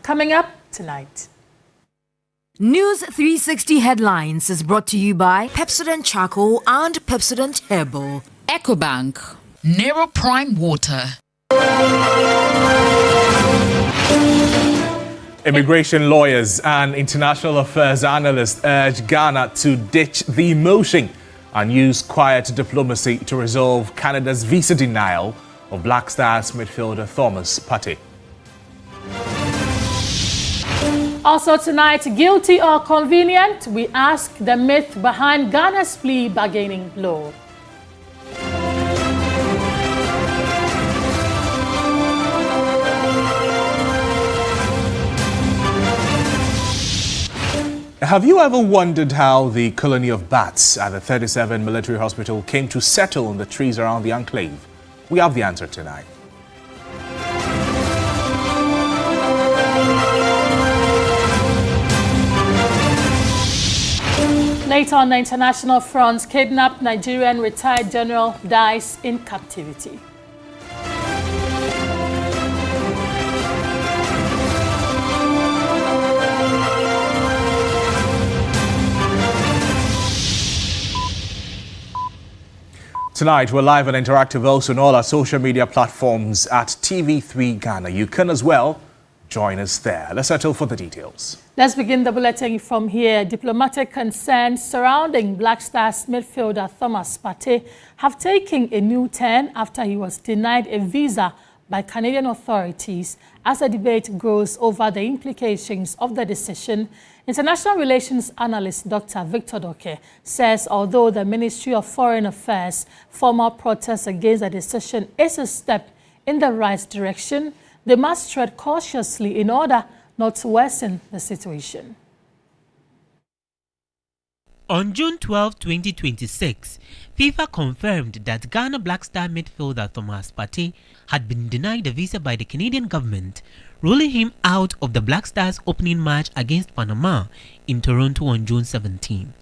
Coming up tonight. News 360 Headlines is brought to you by Pepsodent Charcoal and Pepsodent Herbal. EcoBank, Nero Prime Water. Immigration lawyers and international affairs analysts urge Ghana to ditch the emotion and use quiet diplomacy to resolve Canada's visa denial of Black Stars midfielder Thomas Partey. Also tonight, guilty or convenient? We ask the myth behind Ghana's plea bargaining law. Have you ever wondered how the colony of bats at the 37 military hospital came to settle in the trees around the enclave? We have the answer tonight. Later on the international front, kidnapped Nigerian retired general dies in captivity. Tonight, we're live and interactive also on all our social media platforms at TV3 Ghana. You can as well join us there. Let's settle for the details. Let's begin the bulletin from here. Diplomatic concerns surrounding Black Stars midfielder Thomas Partey have taken a new turn after he was denied a visa by Canadian authorities. As the debate grows over the implications of the decision, international relations analyst Dr. Victor Doke says although the Ministry of Foreign Affairs' formal protest against the decision is a step in the right direction, they must tread cautiously in order not to worsen the situation. On June 12, 2026, FIFA confirmed that Ghana Black Star midfielder Thomas Partey had been denied a visa by the Canadian government, ruling him out of the Black Stars opening match against Panama in Toronto on June 17.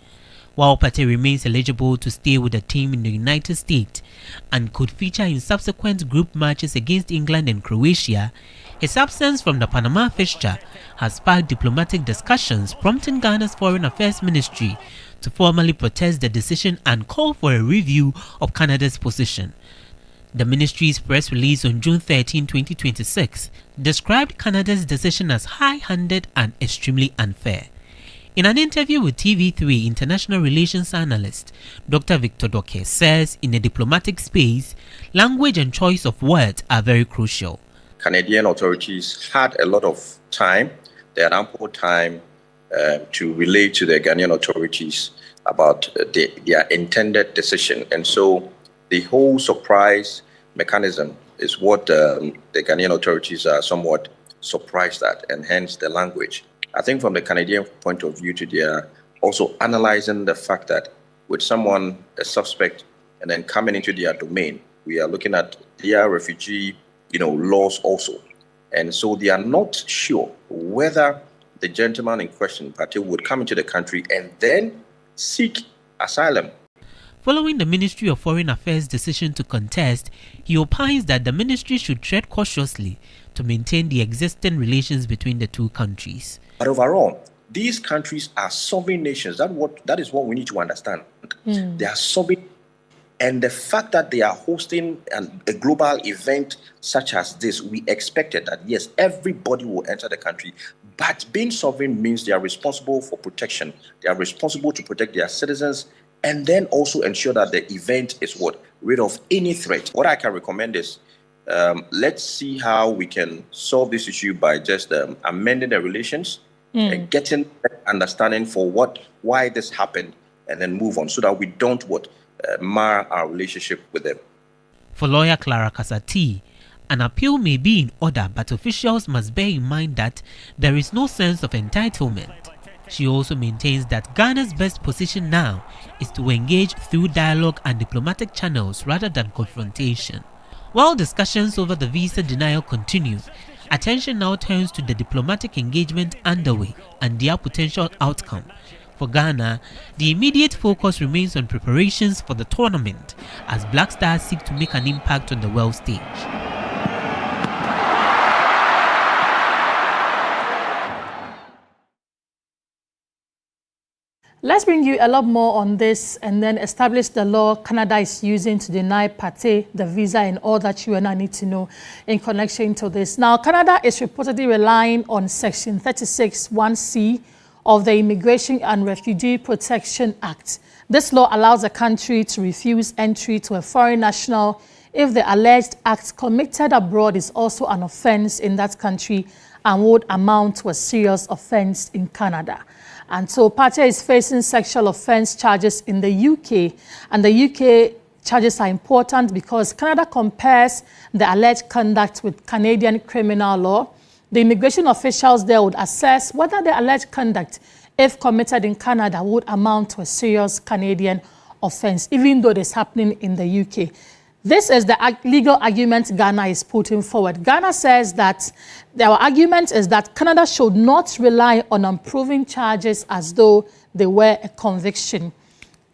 While Partey remains eligible to stay with the team in the United States and could feature in subsequent group matches against England and Croatia, his absence from the Panama fixture has sparked diplomatic discussions, prompting Ghana's Foreign Affairs Ministry to formally protest the decision and call for a review of Canada's position. The ministry's press release on June 13, 2026 described Canada's decision as high-handed and extremely unfair. In an interview with TV3 international relations analyst Dr. Victor Doke says in a diplomatic space, language and choice of words are very crucial. Canadian authorities had a lot of time, they had ample time to relate to the Ghanaian authorities about their intended decision. And so the whole surprise mechanism is what the Ghanaian authorities are somewhat surprised at, and hence the language. I think from the Canadian point of view, they are also analyzing the fact that with someone, a suspect, and then coming into their domain, we are looking at their refugee laws also. And so they are not sure whether the gentleman in question, Partey, would come into the country and then seek asylum. Following the Ministry of Foreign Affairs' decision to contest, he opines that the ministry should tread cautiously to maintain the existing relations between the two countries. But overall, these countries are sovereign nations. That is what we need to understand. They are sovereign. And the fact that they are hosting a global event such as this, we expected that, yes, everybody will enter the country. But being sovereign means they are responsible for protection. They are responsible to protect their citizens and then also ensure that the event is rid of any threat. What I can recommend is let's see how we can solve this issue by just amending the relations and getting understanding for why this happened, and then move on so that we don't mar our relationship with them. For lawyer Clara Kasati, an appeal may be in order, but officials must bear in mind that there is no sense of entitlement. She also maintains that Ghana's best position now is to engage through dialogue and diplomatic channels rather than confrontation. While discussions over the visa denial continue, attention now turns to the diplomatic engagement underway and their potential outcome. For Ghana, the immediate focus remains on preparations for the tournament as Black Stars seek to make an impact on the world stage. Let's bring you a lot more on this and then establish the law Canada is using to deny Pate the visa and all that you and I need to know in connection to this. Now, Canada is reportedly relying on Section 36(1)(c) of the Immigration and Refugee Protection Act. This law allows a country to refuse entry to a foreign national if the alleged act committed abroad is also an offence in that country and would amount to a serious offence in Canada. And so Pate is facing sexual offence charges in the UK. And the UK charges are important because Canada compares the alleged conduct with Canadian criminal law. The immigration officials there would assess whether the alleged conduct, if committed in Canada, would amount to a serious Canadian offence, even though it is happening in the UK. This is the legal argument Ghana is putting forward. Ghana says that their argument is that Canada should not rely on unproven charges as though they were a conviction.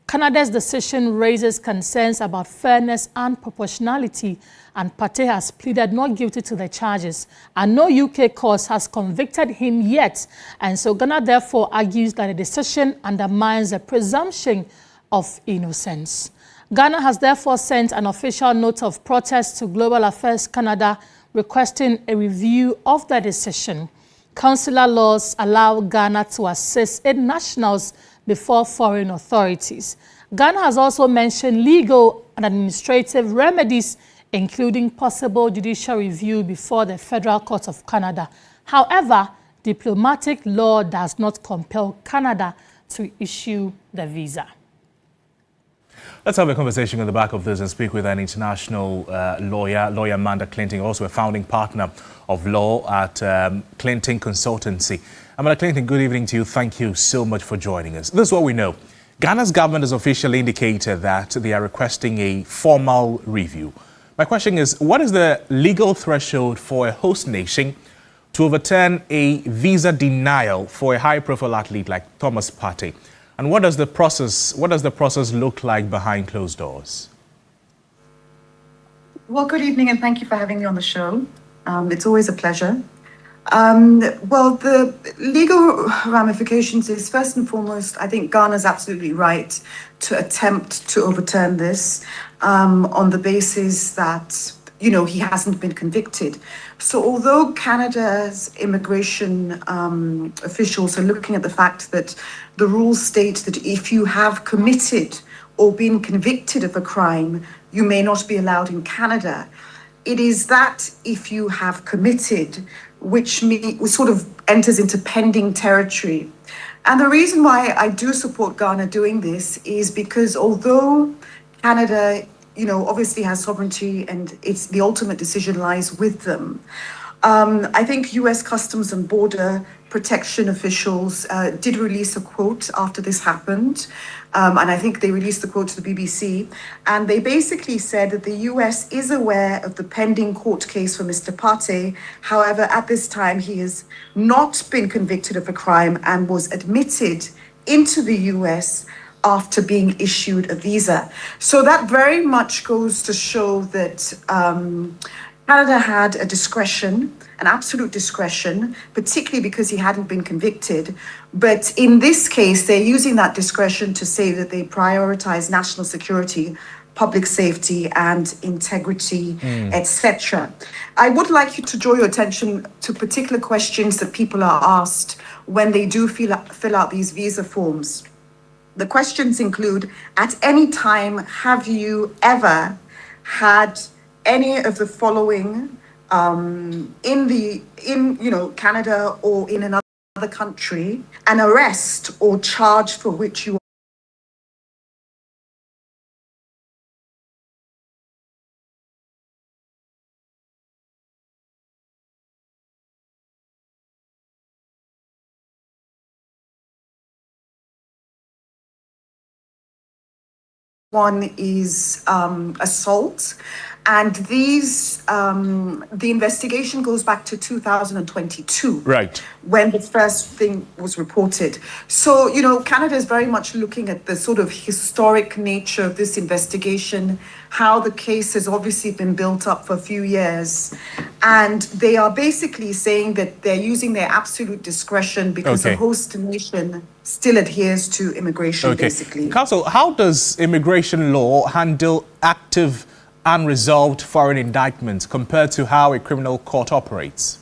Canada's decision raises concerns about fairness and proportionality, and Pate has pleaded not guilty to the charges, and no UK court has convicted him yet. And so Ghana therefore argues that the decision undermines the presumption of innocence. Ghana has therefore sent an official note of protest to Global Affairs Canada requesting a review of the decision. Consular laws allow Ghana to assist its nationals before foreign authorities. Ghana has also mentioned legal and administrative remedies, including possible judicial review before the Federal Court of Canada. However, diplomatic law does not compel Canada to issue the visa. Let's have a conversation on the back of this and speak with an international lawyer Amanda Clinton, also a founding partner of law at Clinton Consultancy. Amanda Clinton, good evening to you. Thank you so much for joining us. This is what we know. Ghana's government has officially indicated that they are requesting a formal review. My question is, what is the legal threshold for a host nation to overturn a visa denial for a high-profile athlete like Thomas Partey? And what does the process look like behind closed doors? Well, good evening, and thank you for having me on the show. It's always a pleasure. Well, the legal ramifications is, first and foremost, I think Ghana's absolutely right to attempt to overturn this on the basis that, you know, he hasn't been convicted. So although Canada's immigration officials are looking at the fact that the rules state that if you have committed or been convicted of a crime, you may not be allowed in Canada, it is that if you have committed, which sort of enters into pending territory. And the reason why I do support Ghana doing this is because although Canada, you know, obviously has sovereignty and it's the ultimate decision lies with them, I think US Customs and Border Protection officials did release a quote after this happened. And I think they released the quote to the BBC. And they basically said that the US is aware of the pending court case for Mr. Partey. However, at this time, he has not been convicted of a crime and was admitted into the US after being issued a visa. So that very much goes to show that Canada had a discretion, an absolute discretion, particularly because he hadn't been convicted. But in this case, they're using that discretion to say that they prioritize national security, public safety and integrity, etc. I would like you to draw your attention to particular questions that people are asked when they do fill out these visa forms. The questions include, at any time, have you ever had any of the following in Canada or in another country, an arrest or charge for which you one is assault, And the investigation goes back to 2022. Right. When the first thing was reported. So, Canada is very much looking at the sort of historic nature of this investigation, how the case has obviously been built up for a few years. And they are basically saying that they're using their absolute discretion because the host nation still adheres to immigration, basically. Counsel, how does immigration law handle active unresolved foreign indictments compared to how a criminal court operates?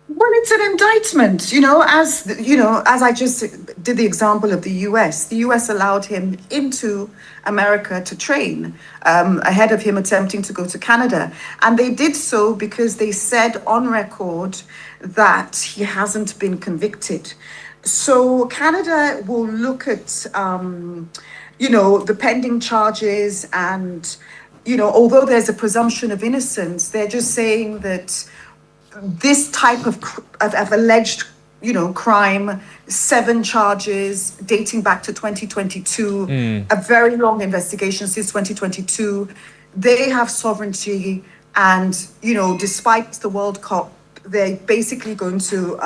Well, it's an indictment, as I just did the example of the US. The US allowed him into America to train ahead of him attempting to go to Canada. And they did so because they said on record that he hasn't been convicted. So Canada will look at, the pending charges and, although there's a presumption of innocence, they're just saying that this type of alleged, crime, 7 charges dating back to 2022, a very long investigation since 2022. They have sovereignty, and despite the World Cup, they're basically going to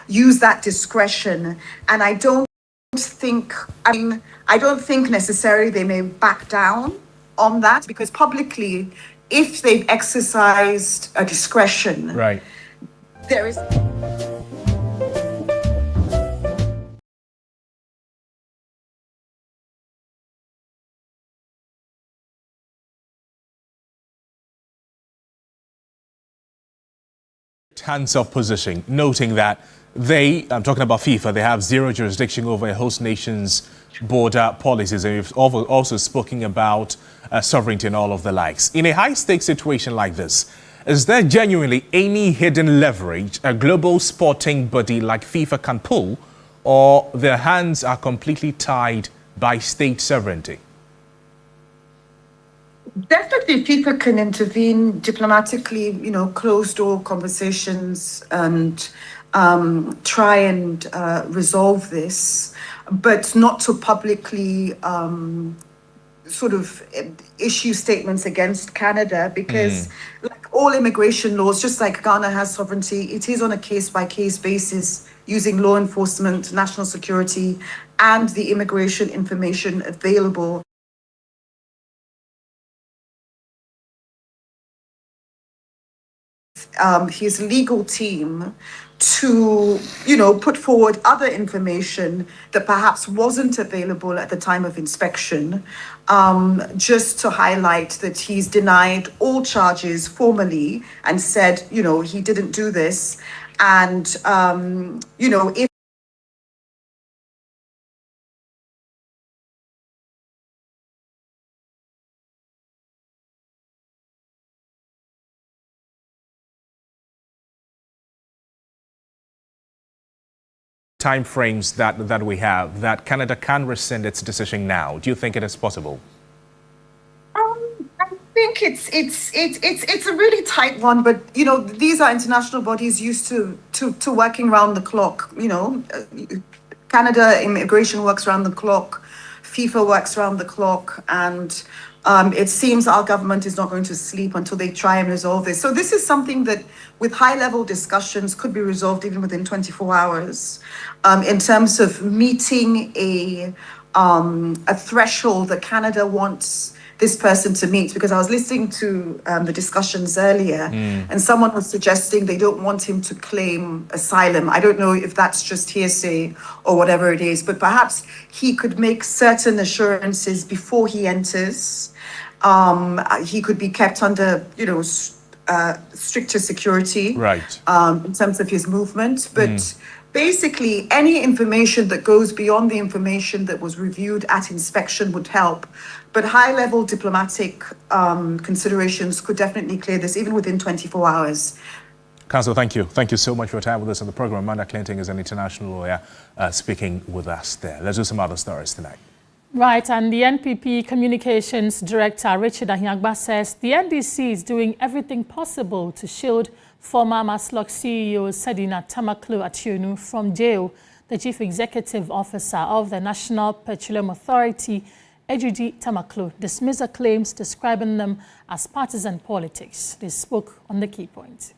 use that discretion. And I don't think necessarily they may back down on that, because publicly, if they've exercised a discretion, right, there is hands-off position, noting that I'm talking about FIFA, they have zero jurisdiction over a host nation's border policies, and we've also spoken about sovereignty and all of the likes. In a high-stakes situation like this, is there genuinely any hidden leverage a global sporting body like FIFA can pull, or their hands are completely tied by state sovereignty? Definitely, FIFA can intervene diplomatically, closed-door conversations, and try and resolve this, but not to publicly sort of issue statements against Canada, because like all immigration laws, just like Ghana has sovereignty, it is on a case-by-case basis using law enforcement, national security, and the immigration information available. His legal team to, put forward other information that perhaps wasn't available at the time of inspection, just to highlight that he's denied all charges formally and said, he didn't do this. And, if time frames that we have, that Canada can rescind its decision now. Do you think it is possible? I think it's a really tight one, but these are international bodies used to working around the clock. Canada immigration works around the clock, FIFA works around the clock, and it seems our government is not going to sleep until they try and resolve this. So this is something that, with high-level discussions, could be resolved even within 24 hours. In terms of meeting a threshold that Canada wants this person to meet, because I was listening to the discussions earlier, and someone was suggesting they don't want him to claim asylum. I don't know if that's just hearsay or whatever it is, but perhaps he could make certain assurances before he enters. He could be kept under, stricter security, right, in terms of his movement, but basically any information that goes beyond the information that was reviewed at inspection would help. But high-level diplomatic considerations could definitely clear this even within 24 hours. Counsel, thank you. Thank you so much for your time with us on the program. Amanda Clinton is an international lawyer speaking with us there. Let's do some other stories tonight. Right, and the NPP Communications Director, Richard Ahiagba, says the NDC is doing everything possible to shield former Maslok CEO Sedina Tamaklo Ationu from jail. The Chief Executive Officer of the National Petroleum Authority Ejiji Tamaklo dismissed the claims, describing them as partisan politics. They spoke on the key points.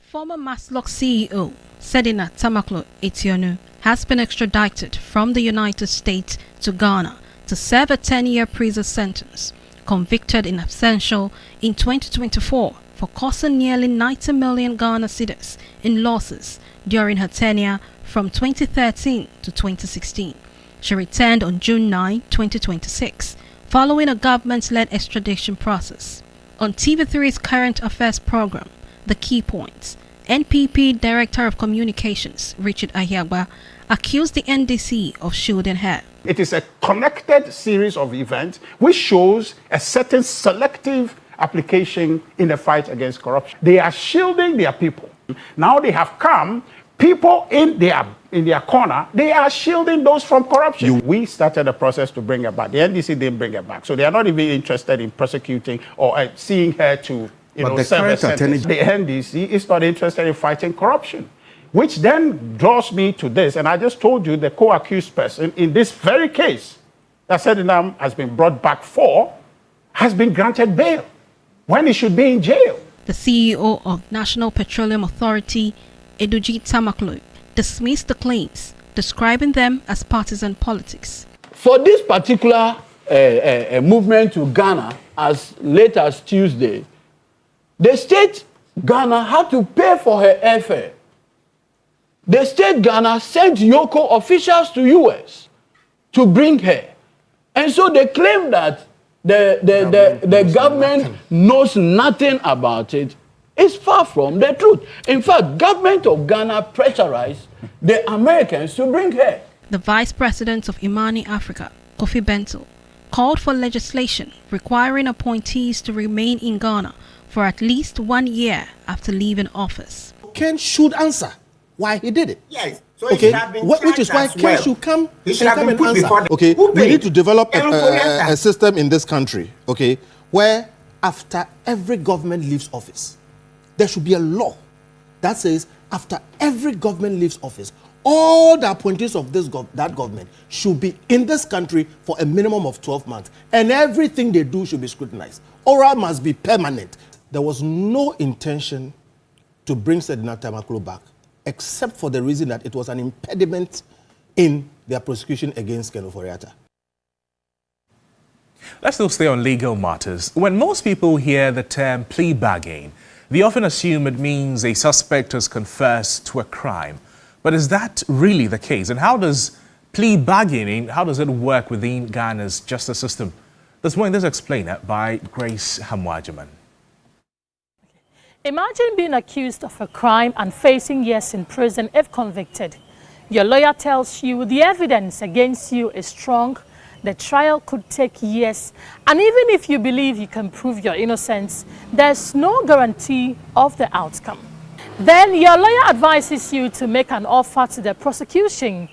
Former Maslock CEO Sedina Tamaklo Etionu has been extradited from the United States to Ghana to serve a 10-year prison sentence, convicted in absentia in 2024 for causing nearly 90 million Ghana cedis in losses during her tenure from 2013 to 2016. She returned on June 9, 2026, following a government-led extradition process. On TV3's Current Affairs program, The Key Points, NPP Director of Communications, Richard Ahiagba, accused the NDC of shielding her. It is a connected series of events which shows a certain selective application in the fight against corruption. They are shielding their people. Now they have come, people in their corner, they are shielding those from corruption. We started the process to bring her back. The NDC didn't bring her back. So they are not even interested in prosecuting or seeing her to serve a sentence. The NDC is not interested in fighting corruption. Which then draws me to this, and I just told you the co-accused person in this very case that Sedinam has been brought back for has been granted bail when he should be in jail. The CEO of National Petroleum Authority, Ejiji Tamaklo, dismissed the claims, describing them as partisan politics. For this particular movement to Ghana, as late as Tuesday, the state Ghana had to pay for her airfare. The state Ghana sent Yoko officials to US to bring her. And so they claim that the government knows nothing about it. It's far from the truth. In fact, government of Ghana pressurized the Americans to bring her. The Vice President of Imani Africa, Kofi Bento, called for legislation requiring appointees to remain in Ghana for at least 1 year after leaving office. Ken should answer why he did it. Yes. So okay. Which is why Ken should come and answer. Okay. We need to develop a system in this country, okay, where after every government leaves office, there should be a law that says after every government leaves office, all the appointees of that government should be in this country for a minimum of 12 months. And everything they do should be scrutinized. Oral must be permanent. There was no intention to bring Sedina Tamaklo back, except for the reason that it was an impediment in their prosecution against Ken Ofori-Atta. Let's still stay on legal matters. When most people hear the term plea bargain, they often assume it means a suspect has confessed to a crime. But is that really the case? And how does plea bargaining, how does it work within Ghana's justice system? This morning, let's explain it by Grace Hamwajaman. Imagine being accused of a crime and facing years in prison if convicted. Your lawyer tells you the evidence against you is strong, the trial could take years, and even if you believe you can prove your innocence, there's no guarantee of the outcome. Then your lawyer advises you to make an offer to the prosecution,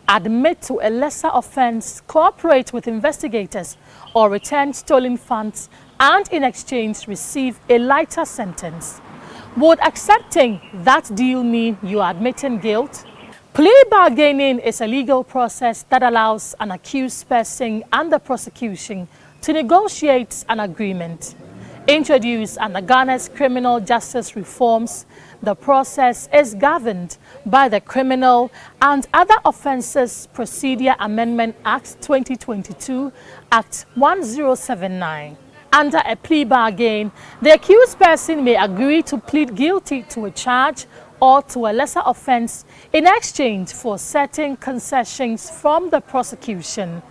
admit to a lesser offense, cooperate with investigators, or return stolen funds, and in exchange receive a lighter sentence. Would accepting that deal mean you are admitting guilt? Plea bargaining is a legal process that allows an accused person and the prosecution to negotiate an agreement. Introduced under Ghana's criminal justice reforms, the process is governed by the Criminal and Other Offences Procedure Amendment Act 2022, Act 1079. Under a plea bargain, the accused person may agree to plead guilty to a charge or to a lesser offense in exchange for certain concessions from the prosecution.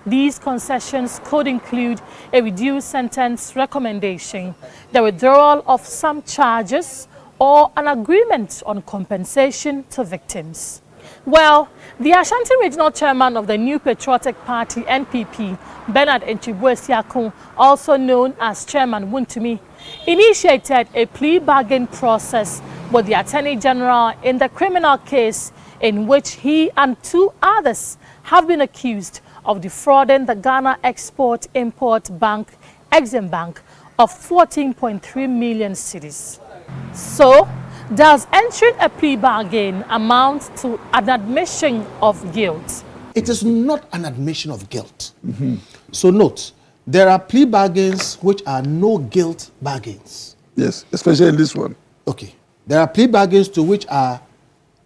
These concessions could include a reduced sentence recommendation, the withdrawal of some charges, or an agreement on compensation to victims. Well, the Ashanti Regional Chairman of the New Patriotic Party, NPP, Bernard Enchibuesiakun, also known as Chairman Wuntumi, initiated a plea bargain process with the Attorney General in the criminal case in which he and 2 others have been accused of defrauding the Ghana Export-Import Bank, Exim Bank, of 14.3 million cedis. So, does entering a plea bargain amount to an admission of guilt? It is not an admission of guilt. So note, there are plea bargains which are no guilt bargains. Yes, especially in this one. Okay. There are plea bargains to which are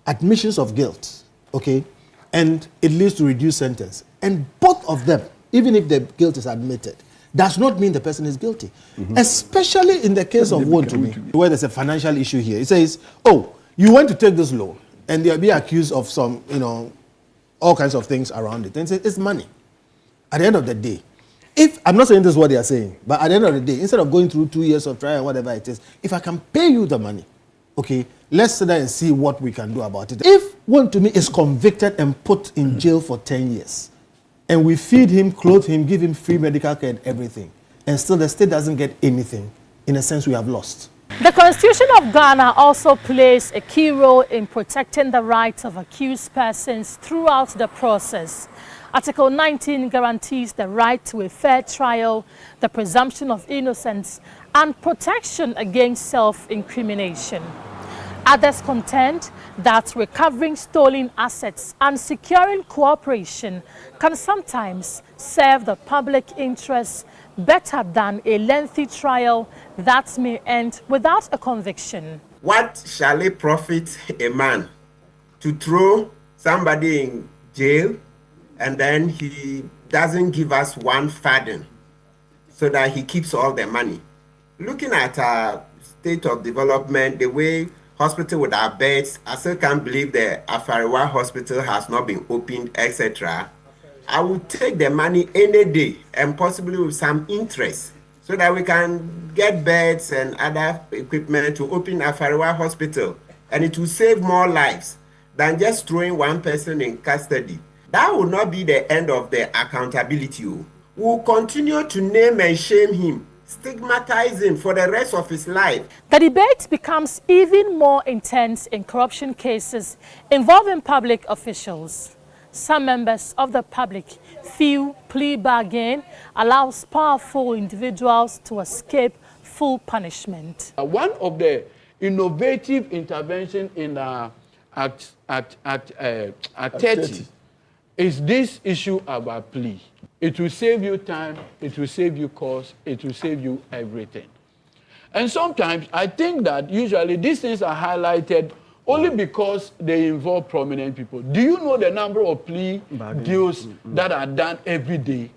admissions of guilt. Okay. And it leads to reduced sentence. And both of them, even if the guilt is admitted, does not mean the person is guilty. Especially in the case of Wontumi, where there's a financial issue here. It says, oh, you want to take this loan, and they'll be accused of some, all kinds of things around it. And say, it's money. At the end of the day, I'm not saying this is what they are saying, but at the end of the day, instead of going through 2 years of trial and whatever it is, if I can pay you the money, okay, let's sit there and see what we can do about it. If Wontumi is convicted and put in jail for 10 years, and we feed him, clothe him, give him free medical care and everything, and still the state doesn't get anything, in a sense we have lost. The Constitution of Ghana also plays a key role in protecting the rights of accused persons throughout the process. Article 19 guarantees the right to a fair trial, the presumption of innocence, and protection against self-incrimination. Others contend that recovering stolen assets and securing cooperation can sometimes serve the public interest better than a lengthy trial that may end without a conviction. What shall it profit a man to throw somebody in jail and then he doesn't give us one farthing so that he keeps all the money? Looking at our state of development, the way hospital with our beds, I still can't believe the Afariwa hospital has not been opened, etc. I would take the money any day and possibly with some interest so that we can get beds and other equipment to open Afariwa hospital. And it will save more lives than just throwing one person in custody. That will not be the end of the accountability. We will continue to name and shame him, stigmatize him for the rest of his life. The debate becomes even more intense in corruption cases involving public officials. Some members of the public feel plea bargain allows powerful individuals to escape full punishment. One of the innovative interventions in Act 30 is this issue about plea. It will save you time, it will save you cost, it will save you everything. And sometimes I think that usually these things are highlighted only because they involve prominent people. Do you know the number of plea deals that are done every day?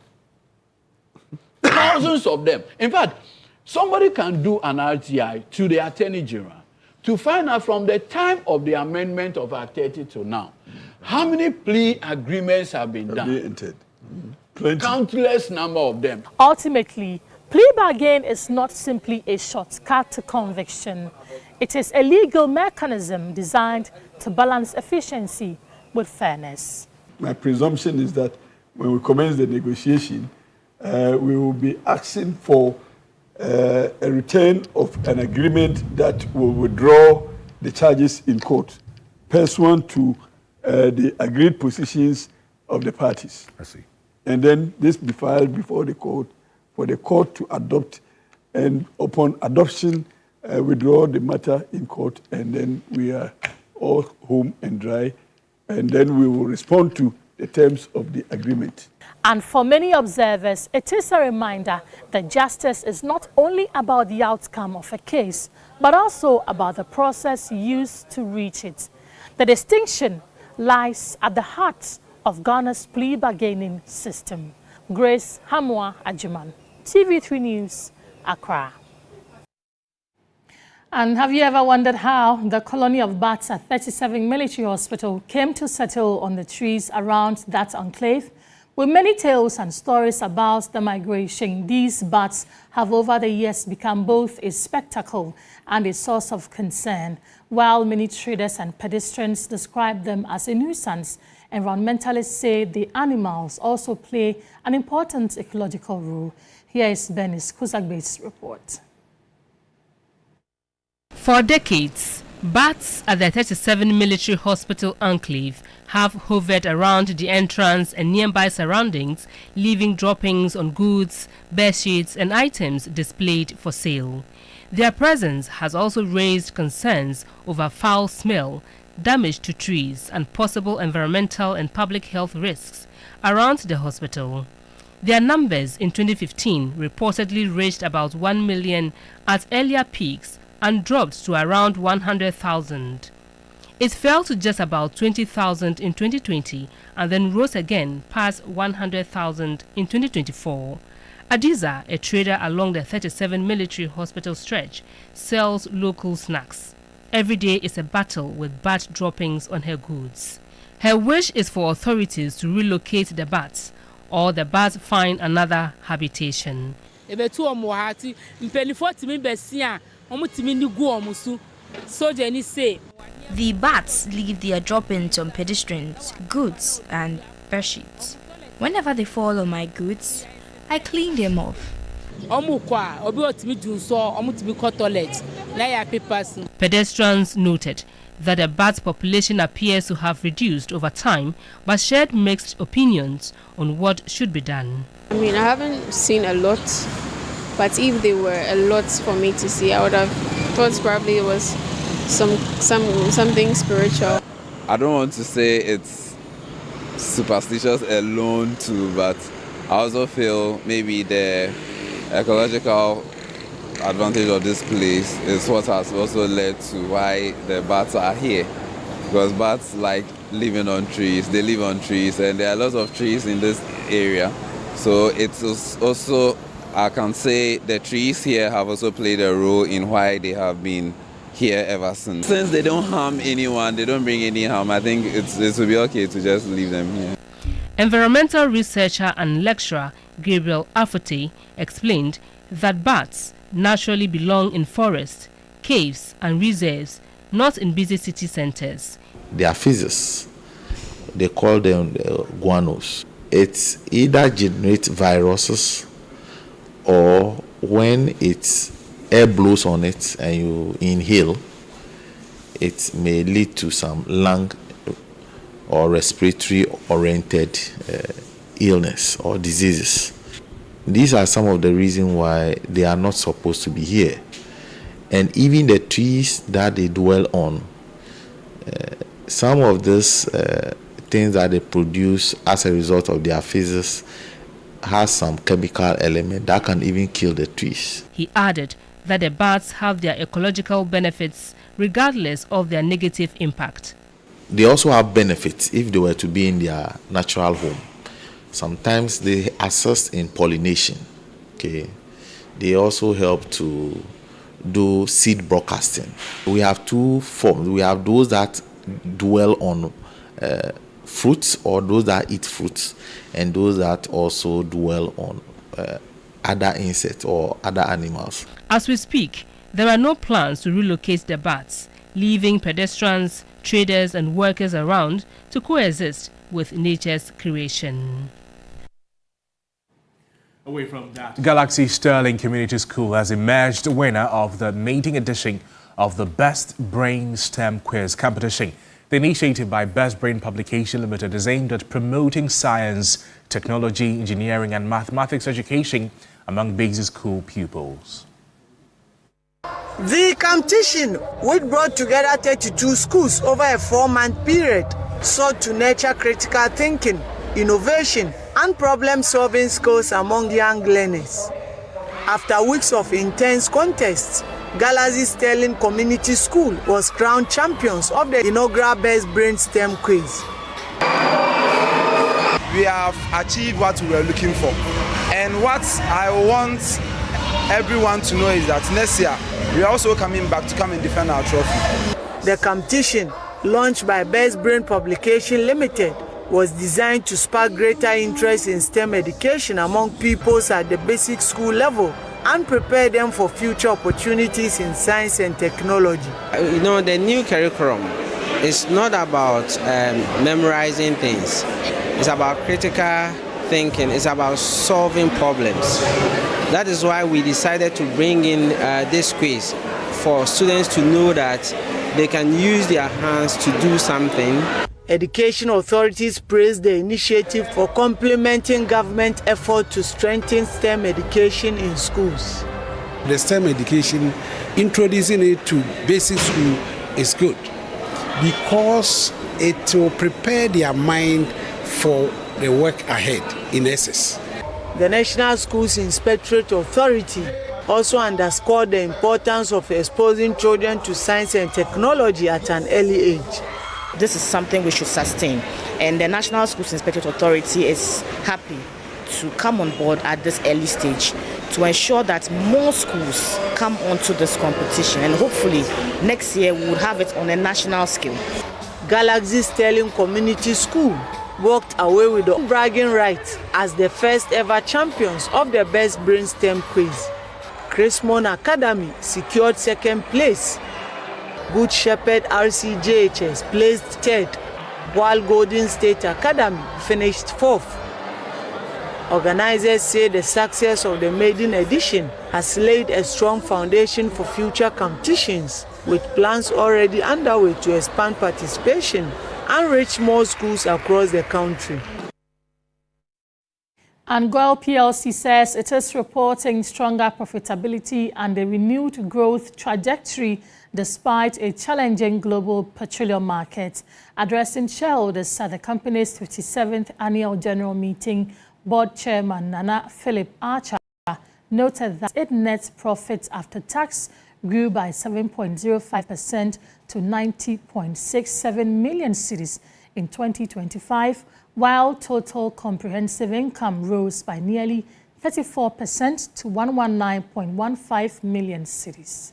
Thousands of them. In fact, somebody can do an RTI to the Attorney General to find out from the time of the amendment of Act 30 to now, how many plea agreements have been done? Countless number of them. Ultimately, plea bargain is not simply a shortcut to conviction. It is a legal mechanism designed to balance efficiency with fairness. My presumption is that when we commence the negotiation, we will be asking for a return of an agreement that will withdraw the charges in court, pursuant to the agreed positions of the parties. I see. And then this be filed before the court for the court to adopt, and upon adoption, withdraw the matter in court, and then we are all home and dry, and then we will respond to the terms of the agreement. And for many observers, it is a reminder that justice is not only about the outcome of a case, but also about the process used to reach it. The distinction lies at the heart of Ghana's plea bargaining system. Grace Hamwa Ajuman, TV3 News, Accra. And have you ever wondered how the colony of bats at 37 Military Hospital came to settle on the trees around that enclave? With many tales and stories about the migration, these bats have over the years become both a spectacle and a source of concern. While many traders and pedestrians describe them as a nuisance, environmentalists say the animals also play an important ecological role. Here is Benis Kuzagbe's report. For decades, bats at the 37 Military Hospital enclave have hovered around the entrance and nearby surroundings, leaving droppings on goods, bedsheets and items displayed for sale. Their presence has also raised concerns over foul smell, damage to trees, and possible environmental and public health risks around the hospital. Their numbers in 2015 reportedly reached about 1 million at earlier peaks and dropped to around 100,000. It fell to just about 20,000 in 2020 and then rose again past 100,000 in 2024. Adiza, a trader along the 37 military hospital stretch, sells local snacks. Every day is a battle with bat droppings on her goods. Her wish is for authorities to relocate the bats or the bats find another habitation. The bats leave their droppings on pedestrians, goods, and bedsheets. Whenever they fall on my goods, I clean them off. Pedestrians noted that the bat population appears to have reduced over time, but shared mixed opinions on what should be done. I mean, I haven't seen a lot, but if there were a lot for me to see, I would have thought probably it was something spiritual. I don't want to say it's superstitious alone too, but I also feel maybe the ecological advantage of this place is what has also led to why the bats are here. Because bats like living on trees, they live on trees, and there are lots of trees in this area. So it's also, I can say the trees here have also played a role in why they have been here ever since. Since they don't harm anyone, they don't bring any harm, I think it will be okay to just leave them here. Environmental researcher and lecturer Gabriel Afote explained that bats naturally belong in forests, caves and reserves, not in busy city centers. They are physics. They call them guanos. It either generates viruses or when air blows on it and you inhale, it may lead to some lung or respiratory oriented illness or diseases. These are some of the reasons why they are not supposed to be here. And even the trees that they dwell on, some of these things that they produce as a result of their physics has some chemical element that can even kill the trees. He added that the bats have their ecological benefits regardless of their negative impact. They also have benefits if they were to be in their natural home. Sometimes they assist in pollination. Okay, they also help to do seed broadcasting. We have two forms. We have those that dwell on fruits or those that eat fruits, and those that also dwell on other insects or other animals. As we speak, there are no plans to relocate the bats, leaving pedestrians, traders and workers around to coexist with nature's creation. Away from that, Galaxy Sterling Community School has emerged winner of the maiden edition of the Best Brain STEM Quiz competition. The initiative by Best Brain Publication Limited is aimed at promoting science, technology, engineering and mathematics education among basic school pupils. The competition, which brought together 32 schools over a 4-month period, sought to nurture critical thinking, innovation, and problem-solving skills among young learners. After weeks of intense contests, Galaxy Sterling Community School was crowned champions of the inaugural Best Brain STEM Quiz. We have achieved what we were looking for. And what I want everyone to know is that next year, we are also coming back to come and defend our trophy. The competition, launched by Best Brain Publication Limited, was designed to spark greater interest in STEM education among pupils at the basic school level and prepare them for future opportunities in science and technology. You know, the new curriculum is not about memorizing things. It's about critical thinking. It's about solving problems. That is why we decided to bring in this quiz for students to know that they can use their hands to do something. Education authorities praised the initiative for complementing government effort to strengthen STEM education in schools. The STEM education, introducing it to basic school is good. because it will prepare their mind for the work ahead, in essence. The National Schools Inspectorate Authority also underscored the importance of exposing children to science and technology at an early age. This is something we should sustain, and the National Schools Inspectorate Authority is happy to come on board at this early stage to ensure that more schools come onto this competition, and hopefully next year we will have it on a national scale. Galaxy Sterling Community School walked away with the bragging rights as the first ever champions of the Best Brainstem Quiz. Chrismon Academy secured second place. Good Shepherd RCJHS placed third, while Golden State Academy finished fourth. Organizers say the success of the maiden edition has laid a strong foundation for future competitions, with plans already underway to expand participation and reach more schools across the country. And Goil PLC says it is reporting stronger profitability and a renewed growth trajectory despite a challenging global petroleum market. Addressing shareholders at the company's 57th annual general meeting, Board Chairman Nana Philip Archer noted that its net profit after tax grew by 7.05% to 90.67 million cedis in 2025, while total comprehensive income rose by nearly 34% to 119.15 million cedis.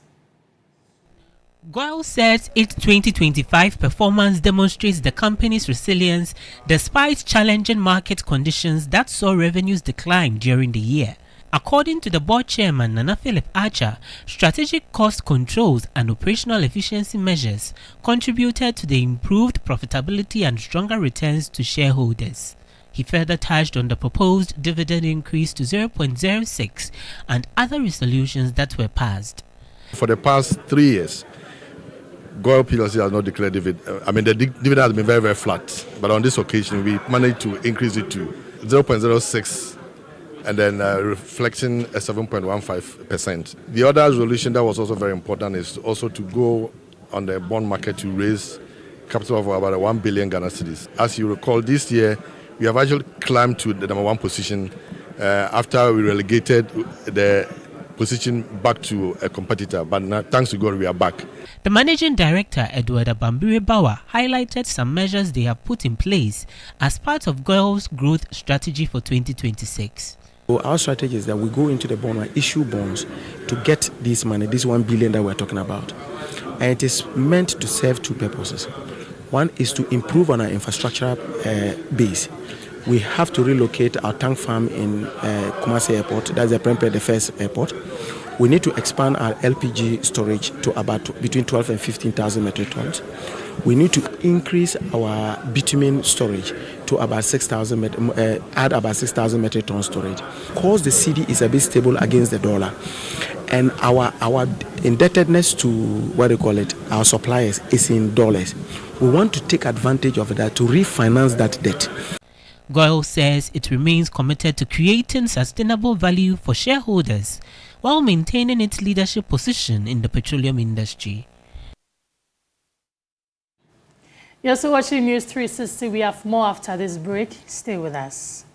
Goil says its 2025 performance demonstrates the company's resilience despite challenging market conditions that saw revenues decline during the year. According to the board chairman Nana Philip Archer, strategic cost controls and operational efficiency measures contributed to the improved profitability and stronger returns to shareholders. He further touched on the proposed dividend increase to 0.06 and other resolutions that were passed. For the past 3 years, Goil PLC has not declared dividend. I mean, the dividend has been very, very flat. But on this occasion, we managed to increase it to 0.06 and then reflecting a 7.15%. The other resolution that was also very important is also to go on the bond market to raise capital of about 1 billion Ghana cedis. As you recall, this year, we have actually climbed to the #1 position after we relegated the position back to a competitor, but now, thanks to God, we are back. The managing director, Edward Abambire Bawa, highlighted some measures they have put in place as part of Goil's growth strategy for 2026. So our strategy is that we go into the bond and issue bonds to get this money, this 1 billion that we're talking about. And it is meant to serve two purposes. One is to improve on our infrastructure base. We have to relocate our tank farm in Kumasi Airport. That's the first airport. We need to expand our LPG storage to about between 12 and 15,000 metric tons. We need to increase our bitumen storage to about 6,000, add about 6,000 metric ton storage. Because the cedi is a bit stable against the dollar, and our indebtedness to our suppliers is in dollars. We want to take advantage of that to refinance that debt. Goil says it remains committed to creating sustainable value for shareholders while maintaining its leadership position in the petroleum industry. You're also watching News 360. We have more after this break. Stay with us.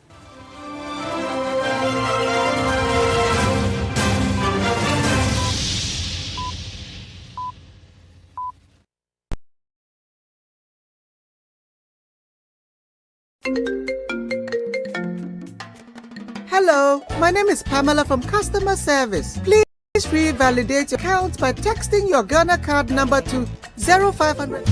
Hello, my name is Pamela from Customer Service. Please revalidate your account by texting your Ghana card number to 0500.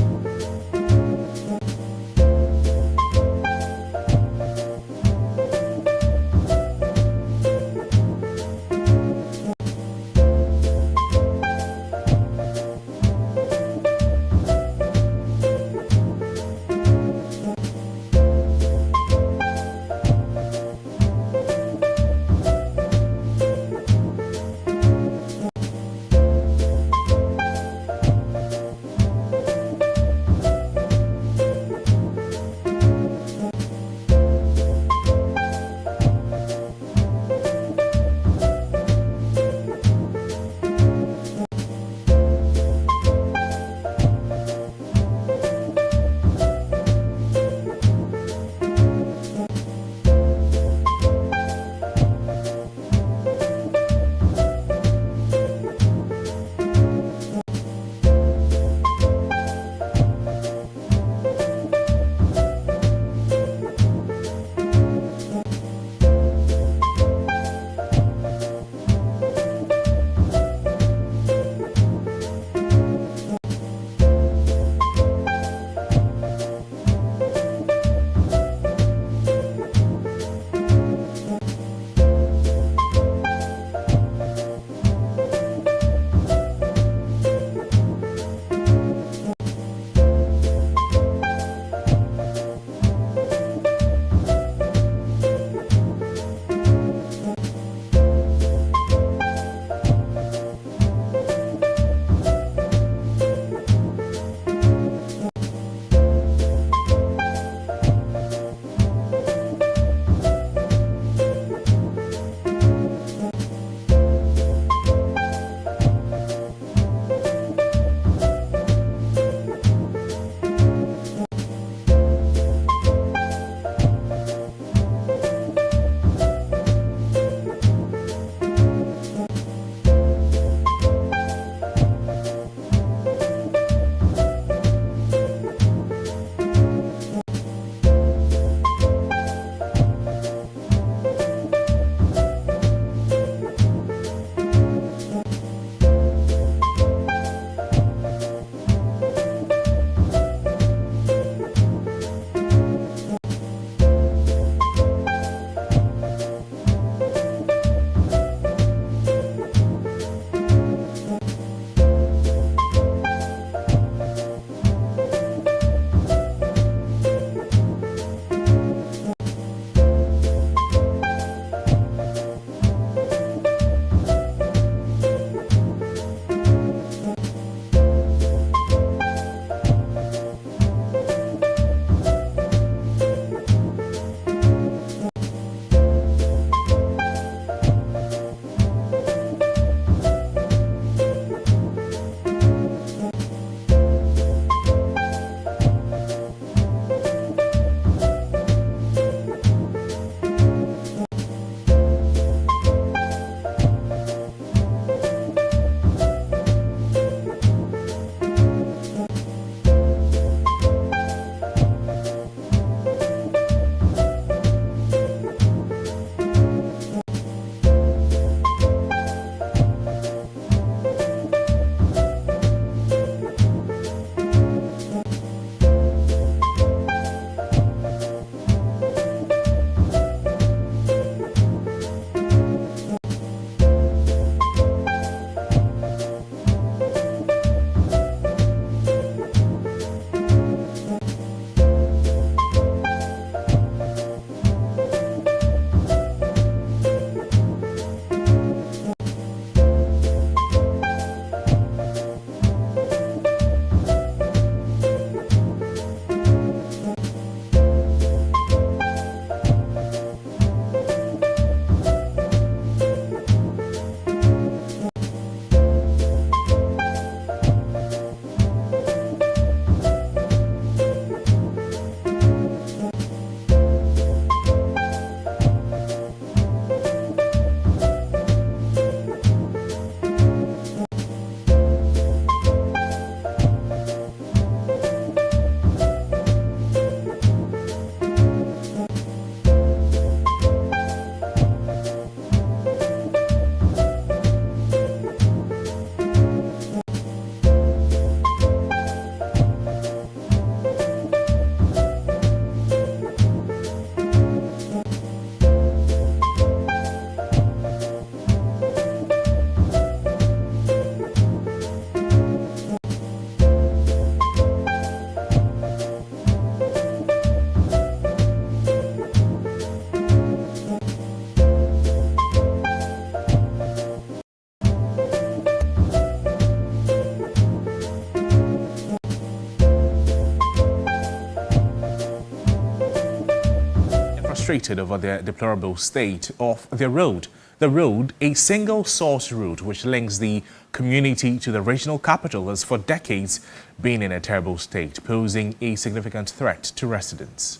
frustrated over the deplorable state of their road. The road, a single-source route which links the community to the regional capital, has for decades been in a terrible state, posing a significant threat to residents.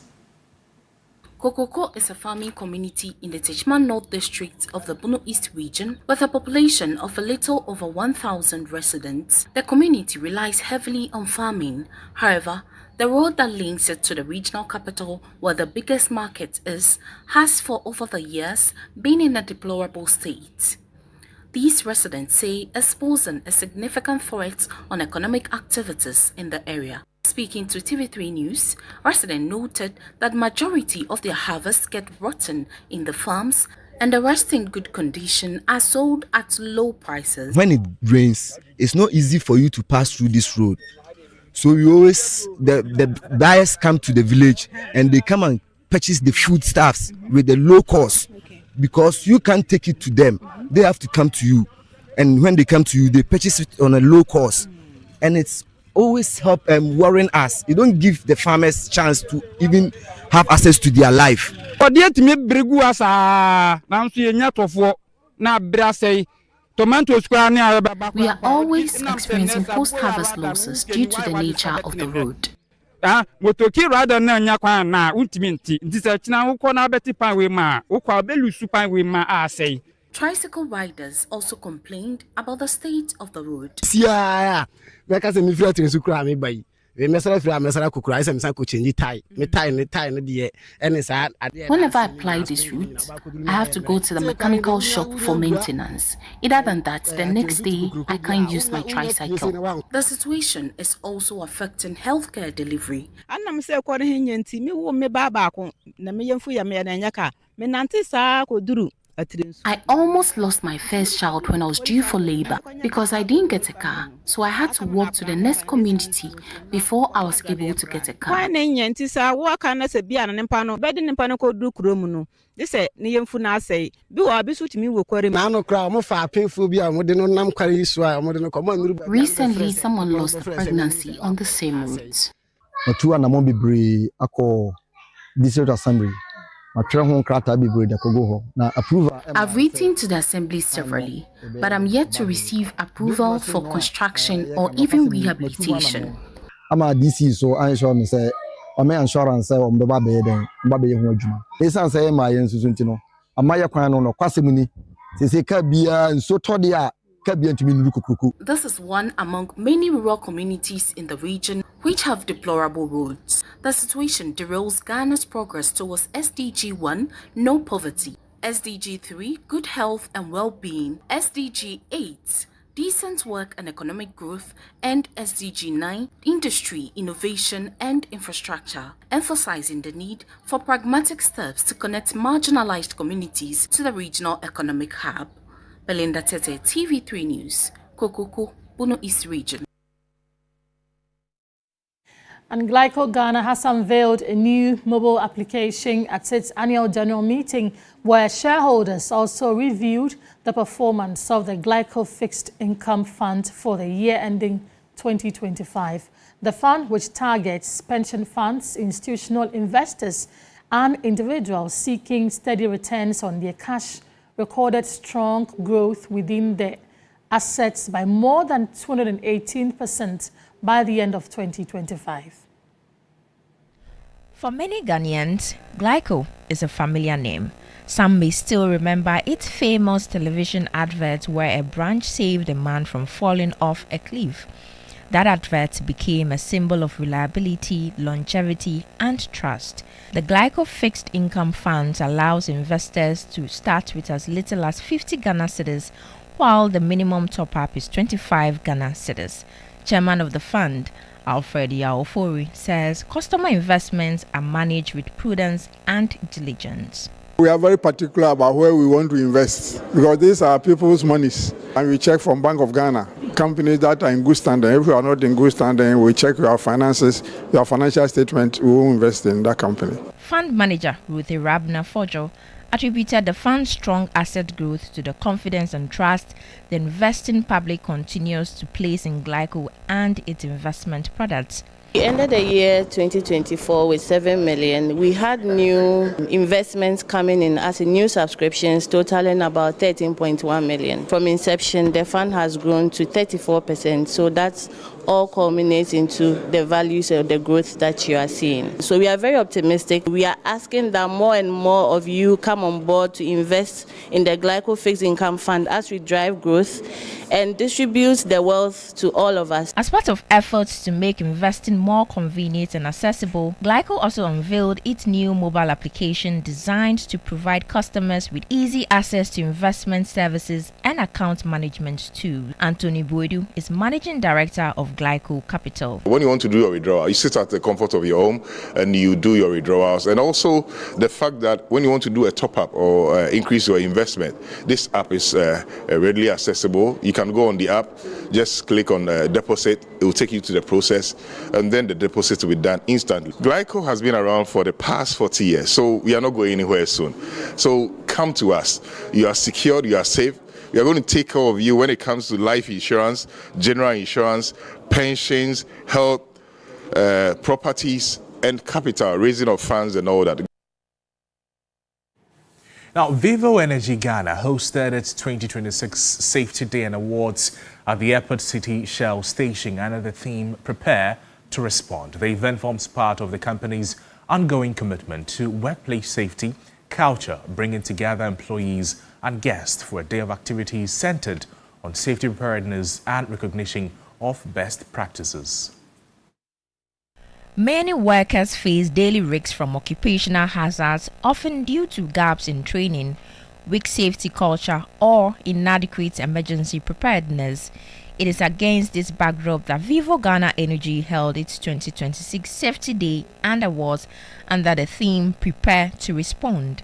Kokoko is a farming community in the Tejman North District of the Bono East region with a population of a little over 1,000 residents. The community relies heavily on farming. However, the road that links it to the regional capital, where the biggest market is, has for over the years been in a deplorable state. These residents say it's posing a significant threat on economic activities in the area. Speaking to TV3 News, residents noted that majority of their harvests get rotten in the farms and the rest in good condition are sold at low prices. When it rains, it's not easy for you to pass through this road. So we always, the buyers come to the village and they come and purchase the foodstuffs with the low cost because you can't take it to them. They have to come to you. And when they come to you, they purchase it on a low cost. And it's always help worrying us. You don't give the farmers chance to even have access to their life. We are always experiencing post-harvest losses due to the nature of the road. Tricycle riders also complained about the state of the road. Whenever I apply this route, I have to go to the mechanical shop for maintenance. Other than that, the next day, I can't use my tricycle. The situation is also affecting healthcare delivery. I almost lost my first child when I was due for labor because I didn't get a car, so I had to walk to the next community before I was able to get a car. Recently, someone lost a pregnancy on the same route. I've written to the assembly severally, but I'm yet to receive approval for construction or even rehabilitation. This is one among many rural communities in the region which have deplorable roads. The situation derails Ghana's progress towards SDG 1, no poverty, SDG 3, good health and well-being, SDG 8, decent work and economic growth, and SDG 9, industry, innovation and infrastructure, emphasizing the need for pragmatic steps to connect marginalized communities to the regional economic hub. Belinda Tete, TV3 News, Kokoko, Bono East Region. And Glyco Ghana has unveiled a new mobile application at its annual general meeting, where shareholders also reviewed the performance of the Glyco Fixed Income Fund for the year ending 2025. The fund, which targets pension funds, institutional investors, and individuals seeking steady returns on their cash, recorded strong growth within the assets by more than 218% by the end of 2025. For many Ghanaians, Glyco is a familiar name. Some may still remember its famous television advert where a branch saved a man from falling off a cliff. That advert became a symbol of reliability, longevity, and trust. The Glyco Fixed Income Fund allows investors to start with as little as 50 Ghana cedis, while the minimum top-up is 25 Ghana cedis. Chairman of the fund, Alfred Yaofori, says customer investments are managed with prudence and diligence. We are very particular about where we want to invest because these are people's monies, and we check from Bank of Ghana. Companies that are in good standing, if you are not in good standing, we check your finances, your financial statement, we will invest in that company. Fund manager Ruthie Rabna Fojo attributed the fund's strong asset growth to the confidence and trust the investing public continues to place in Glyco and its investment products. We ended the year 2024 with 7 million. We had new investments coming in as in new subscriptions totaling about 13.1 million. From inception, the fund has grown to 34%, so that's all culminates into the values of the growth that you are seeing. So we are very optimistic. We are asking that more and more of you come on board to invest in the Glyco Fixed Income Fund as we drive growth and distribute the wealth to all of us. As part of efforts to make investing more convenient and accessible, Glyco also unveiled its new mobile application designed to provide customers with easy access to investment services and account management tools. Anthony Boedu is Managing Director of Glyco Capital. When you want to do your withdrawal, you sit at the comfort of your home and you do your withdrawals. And also the fact that when you want to do a top-up or increase your investment, this app is readily accessible. You can go on the app, just click on deposit, it will take you to the process, and then the deposit will be done instantly. Glyco has been around for the past 40 years, so we are not going anywhere soon. So come to us. You are secured, you are safe. We are going to take care of you when it comes to life insurance, general insurance, pensions, health, properties, and capital, raising of funds and all that. Now, Vivo Energy Ghana hosted its 2026 Safety Day and Awards at the Airport City Shell Station under the theme Prepare to Respond. The event forms part of the company's ongoing commitment to workplace safety, culture, bringing together employees and guests for a day of activities centered on safety preparedness and recognition of best practices. Many workers face daily risks from occupational hazards, often due to gaps in training, weak safety culture, or inadequate emergency preparedness. It is against this backdrop that Vivo Ghana Energy held its 2026 Safety Day and Awards under the theme Prepare to Respond,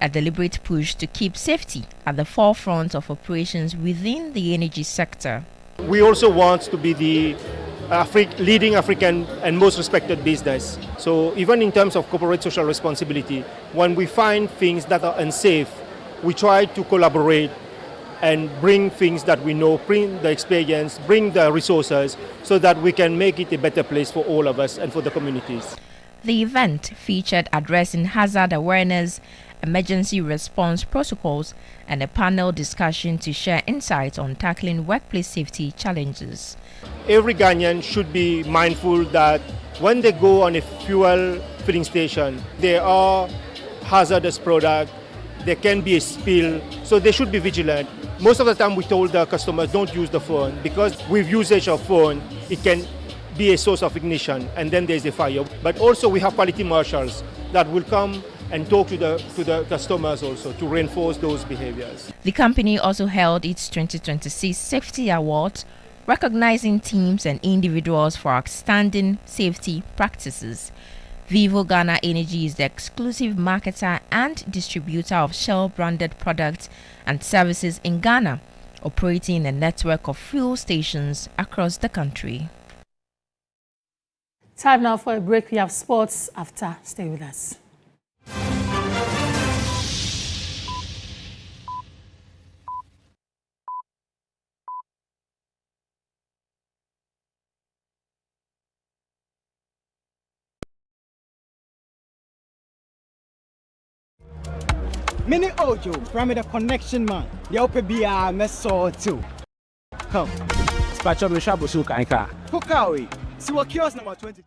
a deliberate push to keep safety at the forefront of operations within the energy sector. We also want to be the leading African and most respected business. So even in terms of corporate social responsibility, when we find things that are unsafe, we try to collaborate and bring things that we know, bring the experience, bring the resources, so that we can make it a better place for all of us and for the communities. The event featured addressing hazard awareness, emergency response protocols, and a panel discussion to share insights on tackling workplace safety challenges. Every Ghanaian should be mindful that when they go on a fuel filling station, there are hazardous products, there can be a spill, so they should be vigilant. Most of the time we told the customers don't use the phone, because with usage of phone, it can be a source of ignition and then there's a fire. But also we have quality marshals that will come and talk to the customers also to reinforce those behaviors. The company also held its 2026 Safety Awards, recognizing teams and individuals for outstanding safety practices. Vivo Ghana Energy is the exclusive marketer and distributor of Shell-branded products and services in Ghana, operating a network of fuel stations across the country. Time now for a break. We have sports after. Stay with us. Mini Ojo from the connection man. The OPBR Meso too. Come. Spatcho Mishabu Sukanka. Kukawi. See what kiosk number 20.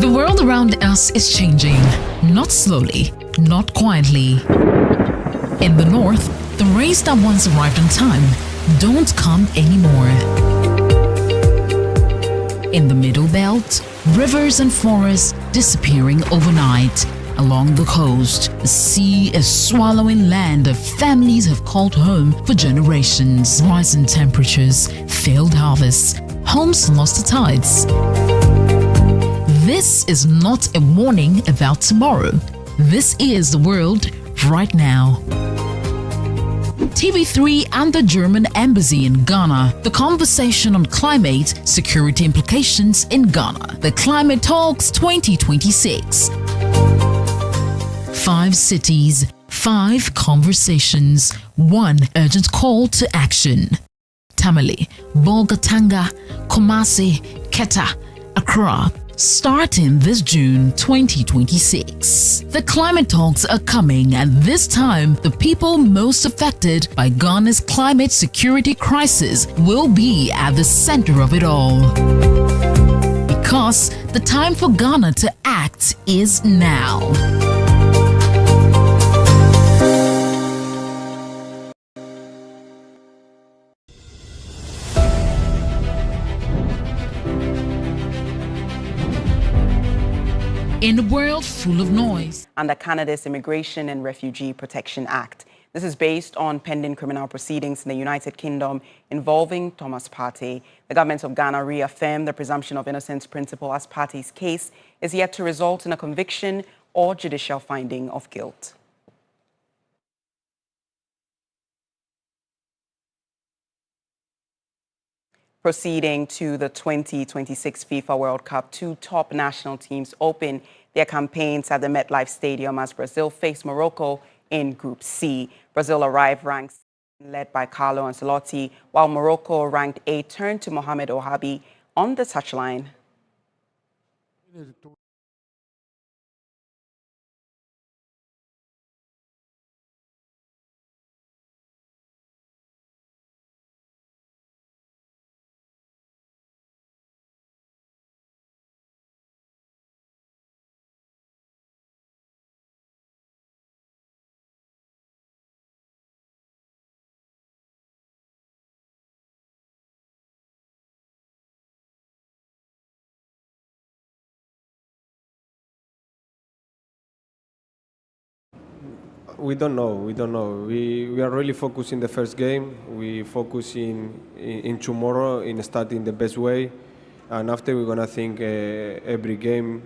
The world around us is changing, not slowly, not quietly. In the north, the rains that once arrived on time don't come anymore. In the middle belt, rivers and forests disappearing overnight. Along the coast, the sea is swallowing land that families have called home for generations. Rising temperatures, failed harvests, homes lost to tides. This is not a warning about tomorrow. This is the world right now. TV3 and the German Embassy in Ghana. The conversation on climate security implications in Ghana. The Climate Talks 2026. 5 cities, 5 conversations, 1 urgent call to action. Tamale, Bolgatanga, Kumasi, Keta, Accra. Starting this June 2026. The climate talks are coming, and this time, the people most affected by Ghana's climate security crisis will be at the center of it all. Because the time for Ghana to act is now. In a world full of noise. Under Canada's Immigration and Refugee Protection Act. This is based on pending criminal proceedings in the United Kingdom involving Thomas Partey. The government of Ghana reaffirmed the presumption of innocence principle as Partey's case is yet to result in a conviction or judicial finding of guilt. Proceeding to the 2026 FIFA World Cup, 2 top national teams open their campaigns at the MetLife Stadium as Brazil face Morocco in Group C. Brazil arrived ranked led by Carlo Ancelotti, while Morocco, ranked 8, turned to Mohamed Ouahabi on the touchline. We don't know. We are really focusing the first game. We focus in tomorrow in starting the best way, and after we're gonna think every game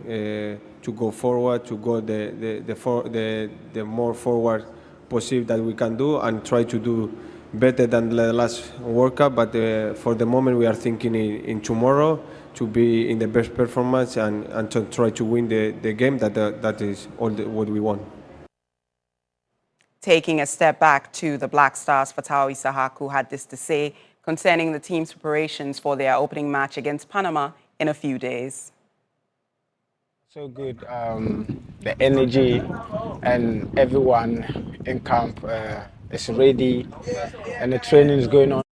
to go forward, to go the more forward possible that we can do, and try to do better than the last World Cup. But for the moment, we are thinking in tomorrow to be in the best performance and to try to win the game. That is all what we want. Taking a step back to the Black Stars, Fatau Isahaku had this to say concerning the team's preparations for their opening match against Panama in a few days. So good, the energy and everyone in camp is ready and the training is going on.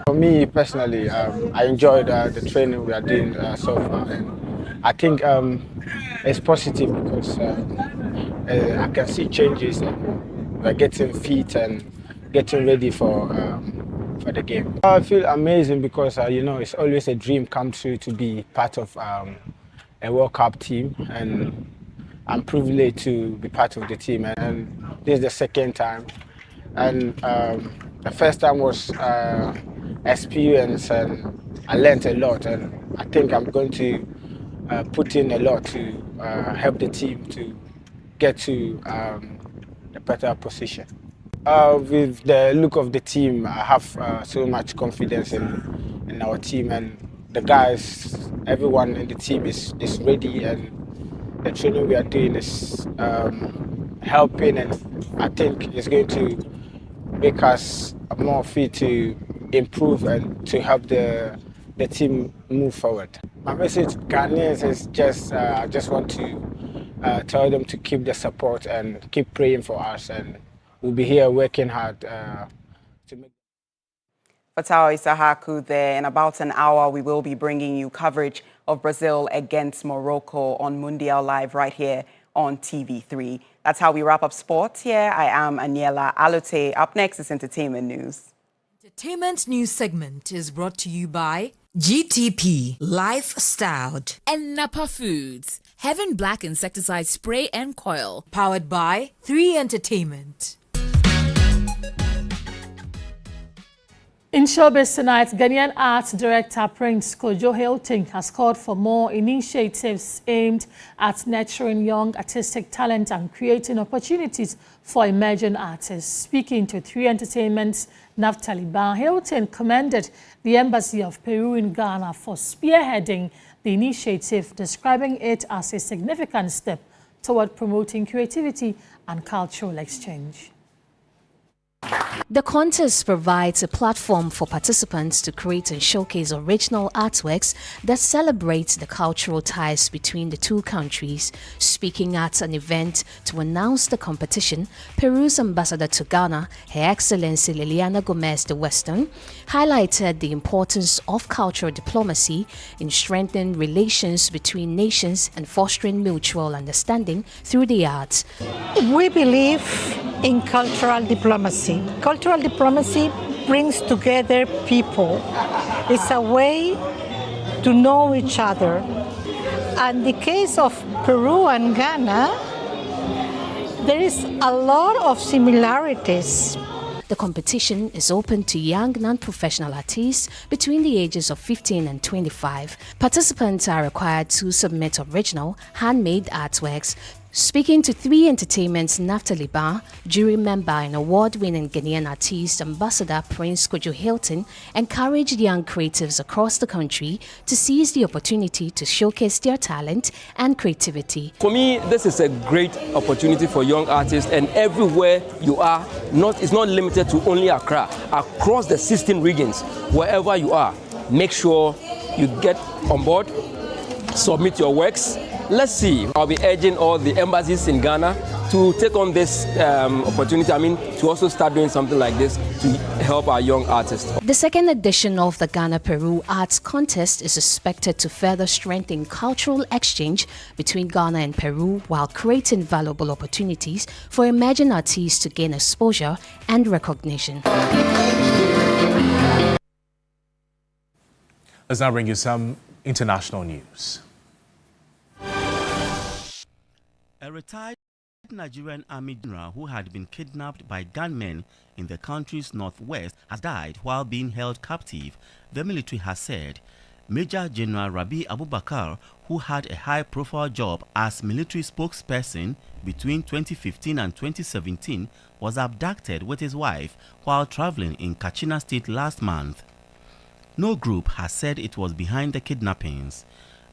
For me personally, I enjoyed the training we are doing so far, and I think it's positive because I can see changes and we're getting fit and getting ready for the game. I feel amazing because you know, it's always a dream come true to be part of a World Cup team, and I'm privileged to be part of the team, and this is the second time, and the first time was experience, and I learned a lot, and I think I'm going to put in a lot to help the team to get to a better position. with the look of the team, I have so much confidence in our team, and the guys, everyone in the team is ready, and the training we are doing is helping, and I think it's going to make us more fit to improve and to help the team move forward. My message to Ghanaians is just I just want to tell them to keep the support and keep praying for us, and we'll be here working hard to make. Fatao Isahaku there. In about an hour, we will be bringing you coverage of Brazil against Morocco on Mundial Live right here on TV3. That's how we wrap up sports here. I am Aniela Alote. Up next is Entertainment News. Entertainment News segment is brought to you by GTP Lifestyle and Napa Foods. Heaven Black Insecticide Spray and Coil. Powered by 3 Entertainment. In showbiz tonight, Ghanaian arts director Prince Kojo Hilton has called for more initiatives aimed at nurturing young artistic talent and creating opportunities for emerging artists. Speaking to 3 Entertainment's Naftali Ban, Hilton commended the Embassy of Peru in Ghana for spearheading the initiative, describing it as a significant step toward promoting creativity and cultural exchange. The contest provides a platform for participants to create and showcase original artworks that celebrate the cultural ties between the 2 countries. Speaking at an event to announce the competition, Peru's ambassador to Ghana, Her Excellency Liliana Gomez de Weston, highlighted the importance of cultural diplomacy in strengthening relations between nations and fostering mutual understanding through the arts. We believe in cultural diplomacy. Cultural diplomacy brings together people. It's a way to know each other. And the case of Peru and Ghana, there is a lot of similarities. The competition is open to young non-professional artists between the ages of 15 and 25. Participants are required to submit original, handmade artworks. Speaking to 3 Entertainment's Naftali Ban, jury member and award-winning Ghanaian artist Ambassador Prince Kojo Hilton encouraged young creatives across the country to seize the opportunity to showcase their talent and creativity. For me, this is a great opportunity for young artists, and everywhere you are, it's not limited to only Accra. Across the 16 regions, wherever you are, make sure you get on board, submit your works. Let's see. I'll be urging all the embassies in Ghana to take on this opportunity. To also start doing something like this to help our young artists. The second edition of the Ghana-Peru Arts Contest is expected to further strengthen cultural exchange between Ghana and Peru while creating valuable opportunities for emerging artists to gain exposure and recognition. Let's now bring you some international news. A retired Nigerian Army general who had been kidnapped by gunmen in the country's northwest has died while being held captive, the military has said. Major General Rabi Abubakar, who had a high-profile job as military spokesperson between 2015 and 2017, was abducted with his wife while traveling in Katsina State last month. No group has said it was behind the kidnappings.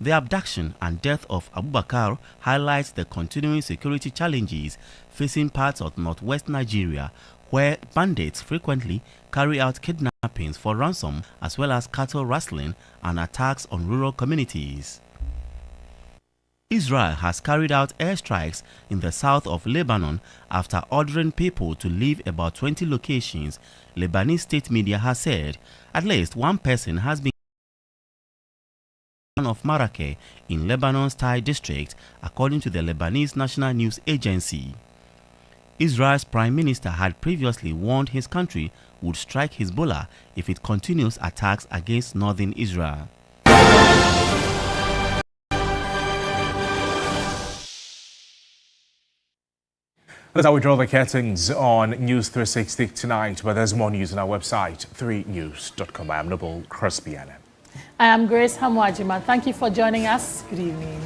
The abduction and death of Abubakar highlights the continuing security challenges facing parts of northwest Nigeria, where bandits frequently carry out kidnappings for ransom as well as cattle rustling and attacks on rural communities. Israel has carried out airstrikes in the south of Lebanon after ordering people to leave about 20 locations, Lebanese state media has said. At least 1 person has been of Marrakech in Lebanon's Tai district, according to the Lebanese National News Agency. Israel's prime minister had previously warned his country would strike Hezbollah if it continues attacks against northern Israel. That's how we draw the curtains on News360 tonight, but there's more news on our website, 3news.com. I am Noble Crosby. I am Grace Hamwajima. Thank you for joining us. Good evening.